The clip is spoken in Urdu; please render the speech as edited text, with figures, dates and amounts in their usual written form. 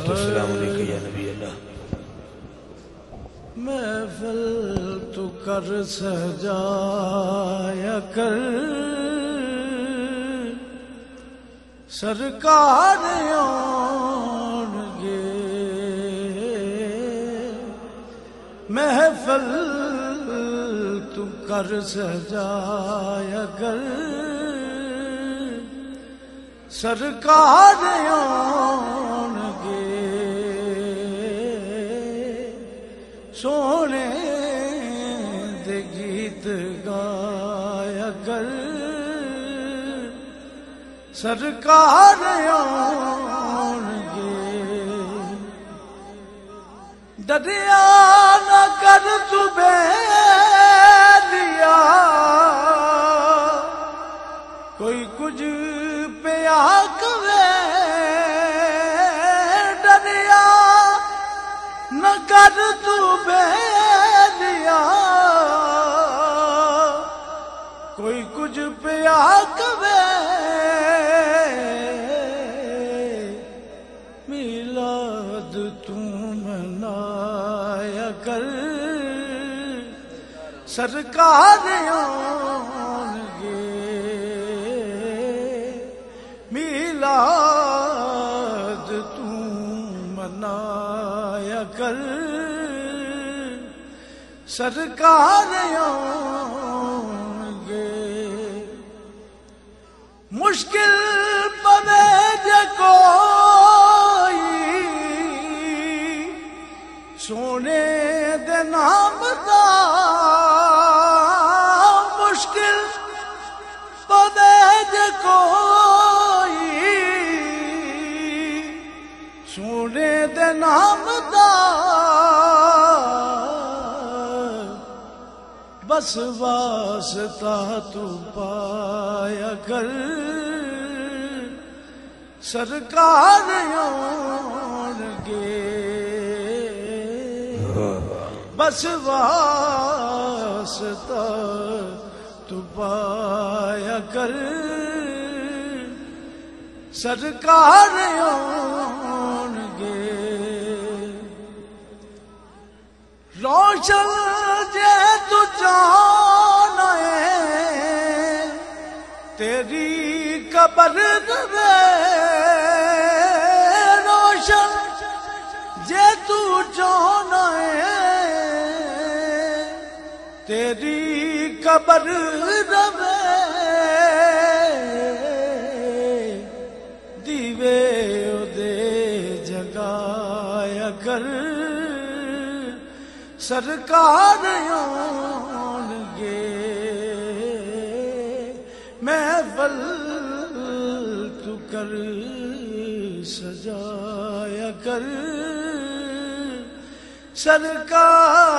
والصلاة والسلام علیکہ یا نبی اللہ۔ محفل تو کر سجایا کر سرکار آن گے، محفل تو کر سجایا کر سرکار آن گے، سونے دے گیت گایا کر سرکار آن گے، دریا نہ کر تو بیلیا کوئی کچھ پیا کرے، دریا نہ کر تو بیلیا کوئی کچھ پیا کرے، میلاد تو منایا کر سرکار آن گے، میلاد تو منایا کر سرکار آن گے، مشکل پڑے جے کوئی سونے دے نام دا، مشکل پڑے جے کوئی سونے دے نام دا، بس واسطہ تو پایا کر سرکار آن گے، بس واسطہ تو پایا کر سرکار آن گے، روشن جے تو جانا ہے تیری قبر دے، روشن جے تو جانا ہے تیری قبر دے، دیوے دے جگایا کر سرکار آن گے، محفل تو کر سجایا کر سرکار